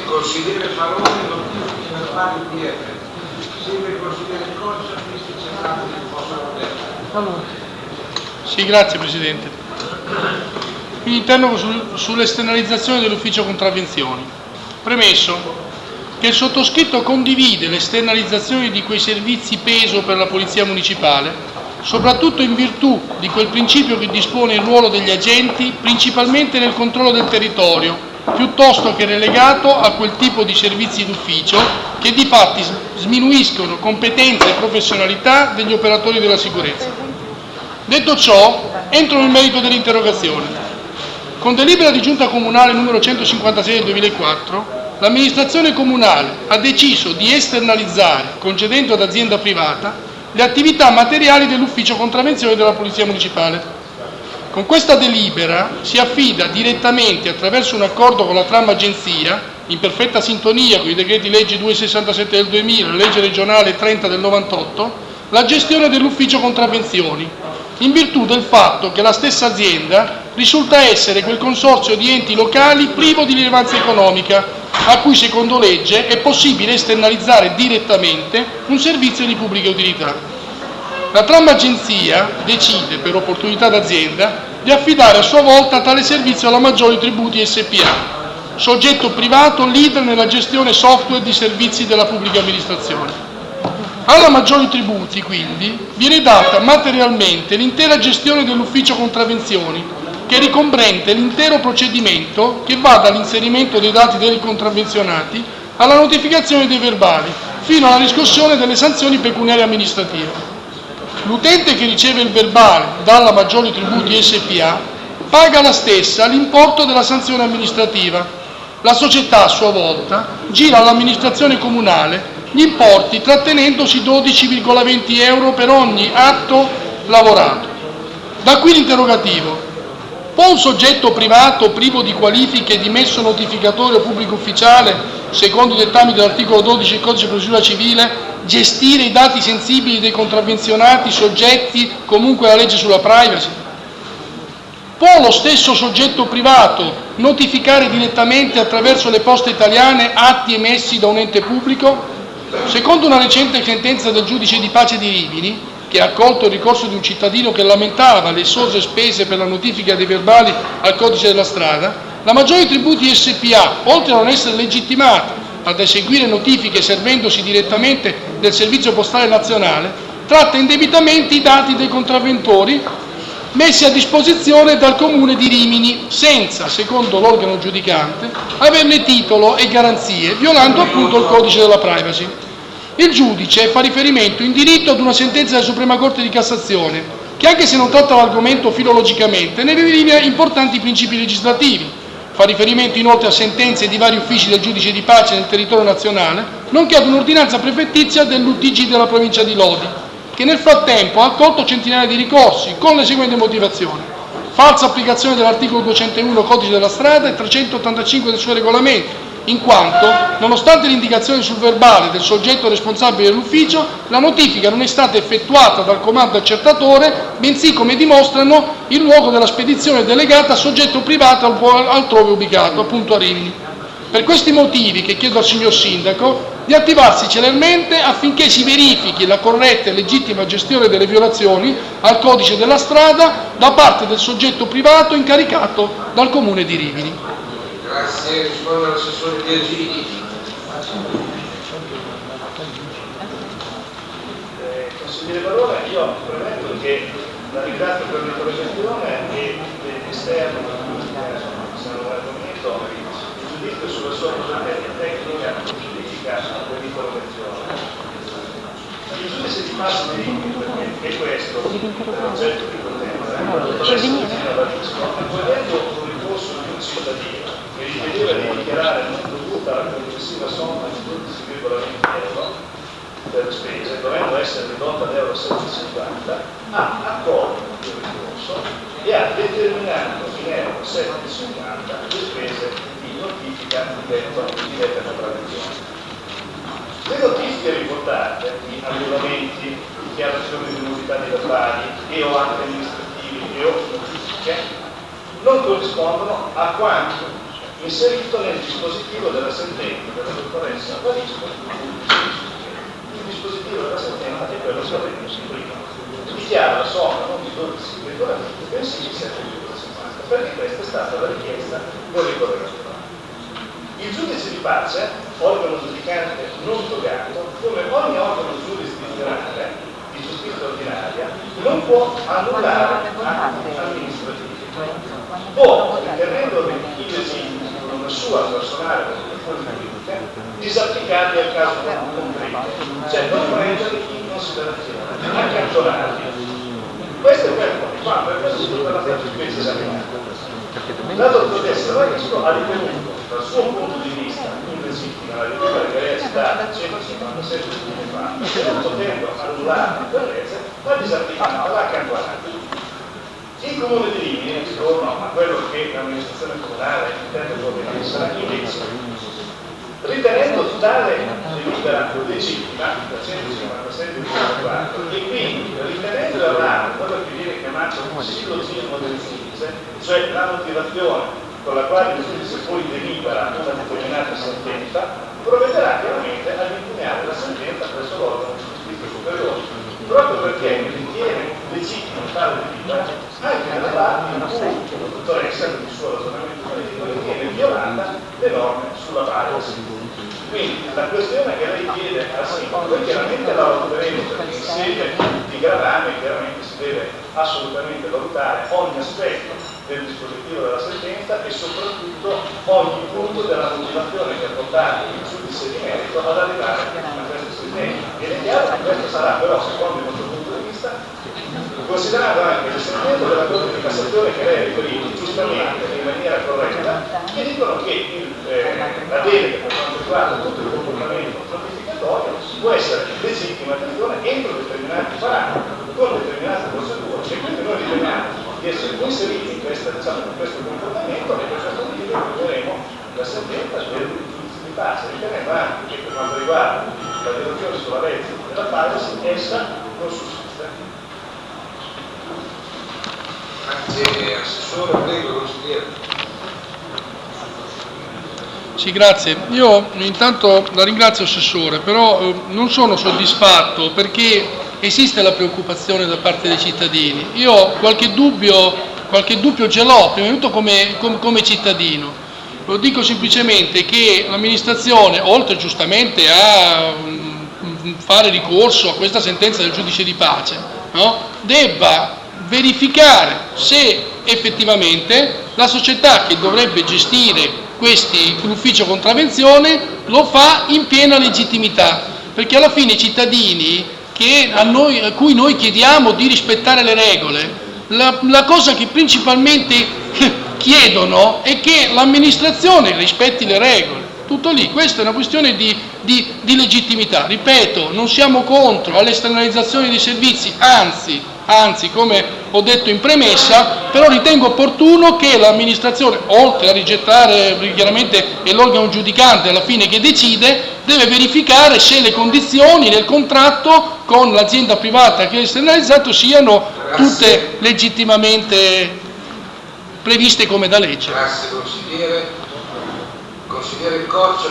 Consigliere Faroni, notifiche verbali UDF. Segue il consigliere Coccia, questi centrali che possono vedere. Sì, grazie Presidente. Quindi interrogo sull'esternalizzazione dell'ufficio contravvenzioni. Premesso che il sottoscritto condivide l'esternalizzazione di quei servizi peso per la Polizia Municipale, soprattutto in virtù di quel principio che dispone il ruolo degli agenti principalmente nel controllo del territorio, piuttosto che relegato a quel tipo di servizi d'ufficio che di fatti sminuiscono competenza e professionalità degli operatori della sicurezza. Detto ciò, entro nel merito dell'interrogazione. Con delibera di Giunta Comunale numero 156 del 2004, l'amministrazione comunale ha deciso di esternalizzare, concedendo ad azienda privata, le attività materiali dell'ufficio contravvenzione della Polizia Municipale. Con questa delibera si affida direttamente, attraverso un accordo con la Tram Agenzia, in perfetta sintonia con i decreti legge 267 del 2000 e la legge regionale 30 del 98, la gestione dell'ufficio contravvenzioni, in virtù del fatto che la stessa azienda risulta essere quel consorzio di enti locali privo di rilevanza economica, a cui secondo legge è possibile esternalizzare direttamente un servizio di pubblica utilità. La Tram Agenzia decide, per opportunità d'azienda, di affidare a sua volta tale servizio alla Maggioli Tributi SpA, soggetto privato leader nella gestione software di servizi della pubblica amministrazione. Alla Maggioli Tributi, quindi, viene data materialmente l'intera gestione dell'ufficio contravvenzioni, che ricomprende l'intero procedimento che va dall'inserimento dei dati dei contravvenzionati alla notificazione dei verbali, fino alla riscossione delle sanzioni pecuniarie amministrative. L'utente che riceve il verbale dalla Maggioli Tributi SpA paga la stessa l'importo della sanzione amministrativa. La società, a sua volta, gira all'amministrazione comunale gli importi trattenendosi 12,20 euro per ogni atto lavorato. Da qui l'interrogativo. Può un soggetto privato privo di qualifiche dimesso notificatore o pubblico ufficiale, secondo i dettami dell'articolo 12 del Codice di procedura civile, gestire i dati sensibili dei contravvenzionati soggetti comunque alla legge sulla privacy? Può lo stesso soggetto privato notificare direttamente attraverso le poste italiane atti emessi da un ente pubblico? Secondo una recente sentenza del giudice di pace di Rimini, che ha accolto il ricorso di un cittadino che lamentava le esose spese per la notifica dei verbali al codice della strada, la Maggioli Tributi SpA, oltre a non essere legittimata ad eseguire notifiche servendosi direttamente del Servizio Postale Nazionale, tratta indebitamente i dati dei contravventori messi a disposizione dal Comune di Rimini, senza, secondo l'organo giudicante, averne titolo e garanzie, violando appunto il codice della privacy. Il giudice fa riferimento in diritto ad una sentenza della Suprema Corte di Cassazione, che anche se non tratta l'argomento filologicamente, ne delinea importanti principi legislativi. Fa riferimento inoltre a sentenze di vari uffici del giudice di pace nel territorio nazionale, nonché ad un'ordinanza prefettizia dell'UTG della provincia di Lodi, che nel frattempo ha accolto centinaia di ricorsi con le seguenti motivazioni: falsa applicazione dell'articolo 201 Codice della strada e 385 del suo regolamento, in quanto, nonostante l'indicazione sul verbale del soggetto responsabile dell'ufficio, la notifica non è stata effettuata dal comando accertatore, bensì, come dimostrano, il luogo della spedizione delegata a soggetto privato altrove ubicato, appunto a Rimini. Per questi motivi che chiedo al signor Sindaco di attivarsi celermente affinché si verifichi la corretta e legittima gestione delle violazioni al codice della strada da parte del soggetto privato incaricato dal Comune di Rimini. Grazie, risponde l'assessore Biagini. Consigliere Barone, io premetto che la ringrazio per l'interrogazione e l'esterno l'argomento, il giudizio sulla sua progetto tecnica giudica dell'interrogazione. Il giudice di passo di Rimini, perché è questo l'oggetto di quel tema, dovrebbe essere accogliendo un ricorso di un cittadino che richiedeva di dichiarare non dovuta la complessiva somma di 12,20 euro per le spese, dovendo essere ridotta ad euro 7,50, ha accolto il ricorso e ha determinato in euro 7,50 le spese di notifica di detta contravvenzione. Le notifiche riportate, di annullamenti, dichiarazioni di nullità dei verbali e o atti amministrativi e o notifiche, non corrispondono a quanto inserito nel dispositivo della sentenza della dottoressa Varisco. Il dispositivo della sentenza è quello che ho detto prima. Dichiara la somma non di 12,40, bensì di 7,50, perché questa è stata la richiesta del ricorrere. Il giudice di pace, organo giudicante non togato, come ogni organo giurisdizionale di giustizia ordinaria, non può annullare atti amministrativi o, ritenendo illegittimi con una sua personale motivazione giuridica, disapplicarli al caso concreto, cioè non prenderli in considerazione, accantonarli. Questo è quello che quando è accaduto per la fattispecie esaminata. La dottoressa Varisco ha ritenuto, dal suo punto di vista, illegittima la richiesta che lei ha citato 157 giorni fa, e non potendo annullare per legge, l'ha disapplicata, l'ha accantonata. Il Comune di Rimini, ritorno a quello che l'amministrazione comunale intende propriamente sarà invece, ritenendo tale delibera legittima, da 157,4, e quindi ritenendo errato quello che viene chiamato il sillogismo del giudice, cioè la motivazione con la quale il giudice poi delibera una determinata sentenza, provvederà chiaramente ad impugnare la sentenza presso l'organo di giustizia superiore, proprio perché ritiene legittimo tale delibera, anche nella parte in cui la dottoressa, nel suo ragionamento politico, ritiene violata le norme sulla base. Quindi la questione che lei chiede al sindaco, poi chiaramente la valuteremo perché in sede di gravame chiaramente si deve assolutamente valutare ogni aspetto del dispositivo della sentenza e soprattutto ogni punto della motivazione che ha portato il giudice di merito ad arrivare a questa sentenza. Ed è chiaro che questo sarà però, secondo il nostro punto di vista, considerando anche le sentenze della Corte di Cassazione che lei ha riferito giustamente in maniera corretta, che dicono che la delega per quanto riguarda tutto il comportamento notificatorio può essere legittima attenzione entro determinati parametri, con determinate procedure, e quindi noi riteniamo di essere inseriti in questo comportamento e per questo motivo prenderemo la sentenza del giudice di pace, ritenendo anche che per quanto riguarda la direzione sulla legge della privacy essa non sussiste. Grazie Assessore, prego consigliere. Sì, grazie. Io intanto la ringrazio Assessore, però non sono soddisfatto perché esiste la preoccupazione da parte dei cittadini. Io qualche dubbio ce l'ho, prima di tutto come cittadino. Lo dico semplicemente che l'amministrazione, oltre giustamente a fare ricorso a questa sentenza del giudice di pace, no? Debba verificare se effettivamente la società che dovrebbe gestire l'ufficio contravvenzione lo fa in piena legittimità, perché alla fine i cittadini a cui noi chiediamo di rispettare le regole, la cosa che principalmente chiedono è che l'amministrazione rispetti le regole. Tutto lì, questa è una questione di legittimità. Ripeto, non siamo contro all'esternalizzazione dei servizi, anzi, come ho detto in premessa, però ritengo opportuno che l'amministrazione, oltre a rigettare, chiaramente è l'organo giudicante alla fine che decide, deve verificare se le condizioni del contratto con l'azienda privata che è esternalizzato siano tutte legittimamente previste come da legge. Grazie consigliere. Consigliere Corcia,